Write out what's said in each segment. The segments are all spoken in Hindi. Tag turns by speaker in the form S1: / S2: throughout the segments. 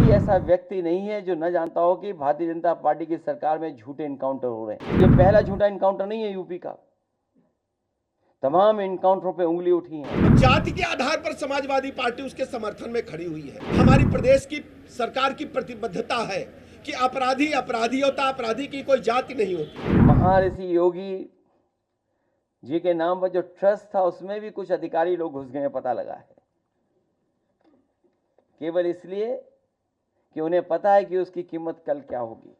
S1: कोई ऐसा व्यक्ति नहीं है जो न जानता हो कि भारतीय जनता पार्टी की सरकार में झूठे इनकाउंटर हो रहे हैं। ये पहला झूठा इनकाउंटर नहीं है यूपी का, तमाम इनकाउंटरों पे उंगली उठी है।
S2: जाति के आधार पर समाजवादी पार्टी उसके समर्थन में खड़ी हुई है। हमारी प्रदेश की सरकार की प्रतिबद्धता है कि अपराधी अपराधी होता, अपराधी की कोई जाति नहीं होती।
S1: महर्षि योगी जी के नाम पर जो ट्रस्ट था उसमें भी कुछ अधिकारी लोग घुस गए, पता लगा है, केवल इसलिए कि उन्हें पता है कि उसकी कीमत कल क्या होगी।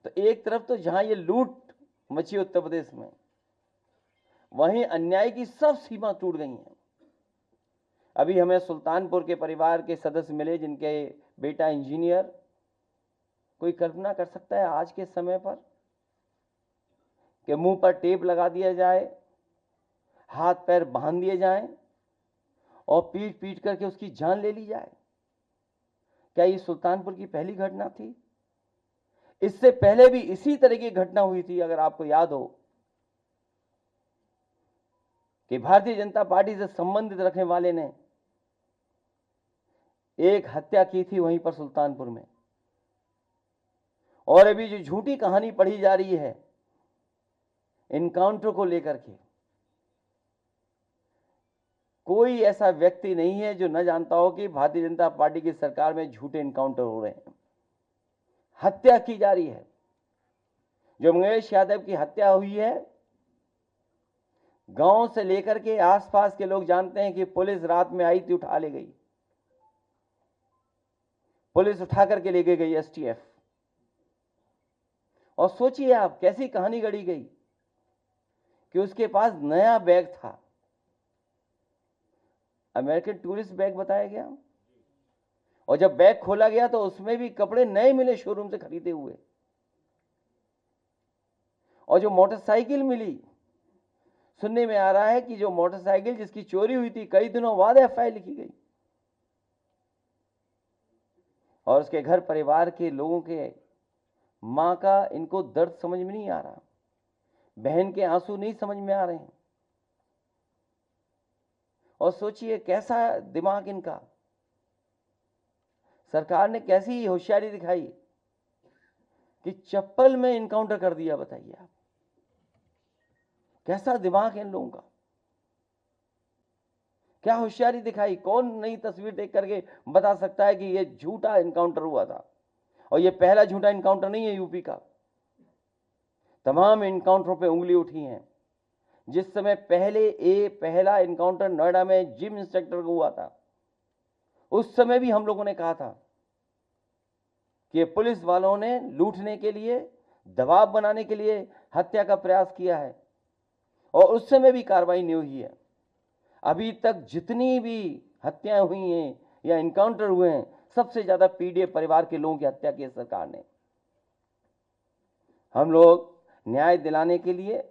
S1: तो एक तरफ तो जहां ये लूट मची उत्तर प्रदेश में, वहीं अन्याय की सब सीमा टूट गई हैं। अभी हमें सुल्तानपुर के परिवार के सदस्य मिले जिनके बेटा इंजीनियर। कोई कल्पना कर सकता है आज के समय पर कि मुंह पर टेप लगा दिया जाए, हाथ पैर बांध दिए जाएं और पीट पीट करके उसकी जान ले ली जाए? क्या ये सुल्तानपुर की पहली घटना थी? इससे पहले भी इसी तरह की घटना हुई थी। अगर आपको याद हो कि भारतीय जनता पार्टी से संबंधित रखने वाले ने एक हत्या की थी वहीं पर सुल्तानपुर में। और अभी जो झूठी कहानी पढ़ी जा रही है इनकाउंटर को लेकर के, कोई ऐसा व्यक्ति नहीं है जो न जानता हो कि भारतीय जनता पार्टी की सरकार में झूठे इनकाउंटर हो रहे हैं, हत्या की जा रही है। जो मंगेश यादव की हत्या हुई है, गांव से लेकर के आसपास के लोग जानते हैं कि पुलिस रात में आई थी, उठा ले गई, पुलिस उठा करके लेके गई एसटीएफ। और सोचिए आप कैसी कहानी गढ़ी गई कि उसके पास नया बैग था, अमेरिकन टूरिस्ट बैग बताया गया, और जब बैग खोला गया तो उसमें भी कपड़े नए मिले शोरूम से खरीदे हुए। और जो मोटरसाइकिल मिली, सुनने में आ रहा है कि जो मोटरसाइकिल जिसकी चोरी हुई थी कई दिनों बाद एफआईआर लिखी गई। और उसके घर परिवार के लोगों के मां का इनको दर्द समझ में नहीं आ रहा, बहन के आंसू नहीं समझ में आ रहे हैं। और सोचिए कैसा दिमाग इनका, सरकार ने कैसी होशियारी दिखाई कि चप्पल में इनकाउंटर कर दिया। बताइए आप, कैसा दिमाग है इन लोगों का, क्या होशियारी दिखाई। कौन नई तस्वीर देख करके बता सकता है कि यह झूठा इनकाउंटर हुआ था? और यह पहला झूठा इनकाउंटर नहीं है यूपी का, तमाम इनकाउंटरों पे उंगली उठी है। जिस समय पहला इनकाउंटर नोएडा में जिम इंस्ट्रक्टर को हुआ था, उस समय भी हम लोगों ने कहा था कि पुलिस वालों ने लूटने के लिए, दबाव बनाने के लिए हत्या का प्रयास किया है, और उस समय भी कार्रवाई नहीं हुई है। अभी तक जितनी भी हत्याएं हुई हैं या इनकाउंटर हुए हैं, सबसे ज्यादा पीड़ित परिवार के लोगों की हत्या की है सरकार ने। हम लोग न्याय दिलाने के लिए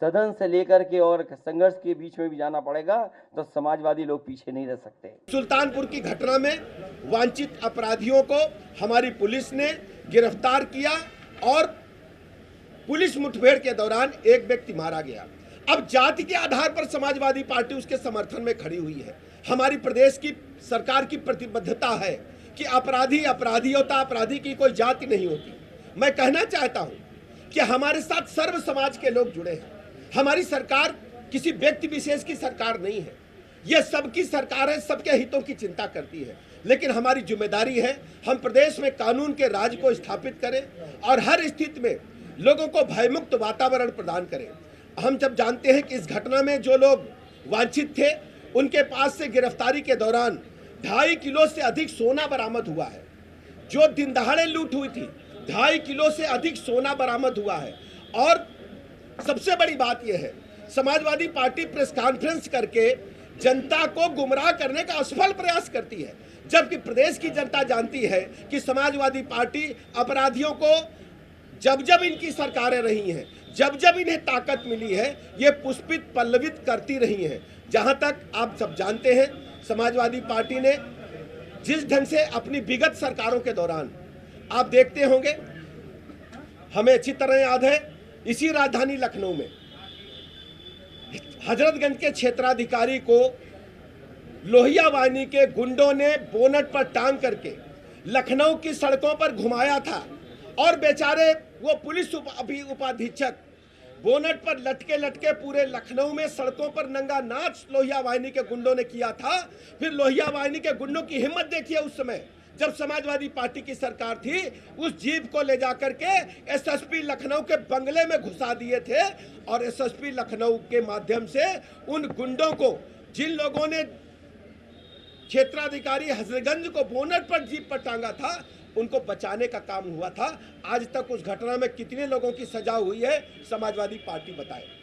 S1: सदन से लेकर के और संघर्ष के बीच में भी जाना पड़ेगा, तो समाजवादी लोग पीछे नहीं रह सकते।
S2: सुल्तानपुर की घटना में वांछित अपराधियों को हमारी पुलिस ने गिरफ्तार किया और पुलिस मुठभेड़ के दौरान एक व्यक्ति मारा गया। अब जाति के आधार पर समाजवादी पार्टी उसके समर्थन में खड़ी हुई है। हमारी प्रदेश की सरकार की प्रतिबद्धता है कि अपराधी अपराधी होता, अपराधी की कोई जाति नहीं होती। मैं कहना चाहता हूं कि हमारे साथ सर्व समाज के लोग जुड़े हैं। हमारी सरकार किसी व्यक्ति विशेष की सरकार नहीं है, यह सबकी सरकार है, सबके हितों की चिंता करती है। लेकिन हमारी जिम्मेदारी है हम प्रदेश में कानून के राज को स्थापित करें और हर स्थिति में लोगों को भयमुक्त वातावरण प्रदान करें। हम जब जानते हैं कि इस घटना में जो लोग वांछित थे उनके पास से गिरफ्तारी के दौरान 2.5 किलो से अधिक सोना बरामद हुआ है। जो दिन दहाड़े लूट हुई थी, 2.5 किलो से अधिक सोना बरामद हुआ है। और सबसे बड़ी बात यह है, समाजवादी पार्टी प्रेस कॉन्फ्रेंस करके जनता को गुमराह करने का असफल प्रयास करती है, जबकि प्रदेश की जनता जानती है कि समाजवादी पार्टी अपराधियों को जब जब इनकी सरकारें रही हैं, जब जब इन्हें ताकत मिली है, ये पुष्पित पल्लवित करती रही हैं। जहां तक आप सब जानते हैं, समाजवादी पार्टी ने जिस ढंग से अपनी विगत सरकारों के दौरान, आप देखते होंगे, हमें अच्छी तरह याद है, इसी राजधानी लखनऊ में हजरतगंज के क्षेत्राधिकारी को लोहिया वाहिनी के गुंडों ने बोनट पर टांग करके लखनऊ की सड़कों पर घुमाया था और बेचारे वो पुलिस उपाधीक्षक बोनट पर लटके लटके पूरे लखनऊ में सड़कों पर नंगा नाच लोहिया वाहिनी के गुंडों ने किया था। फिर लोहिया वाहिनी के गुंडों की हिम्मत देखिए, उस समय जब समाजवादी पार्टी की सरकार थी, उस जीप को ले जाकर के एसएसपी लखनऊ के बंगले में घुसा दिए थे और एसएसपी लखनऊ के माध्यम से उन गुंडों को, जिन लोगों ने क्षेत्राधिकारी हजरतगंज को बोनट पर जीप पर टांगा था, उनको बचाने का काम हुआ था। आज तक उस घटना में कितने लोगों की सजा हुई है समाजवादी पार्टी बताए।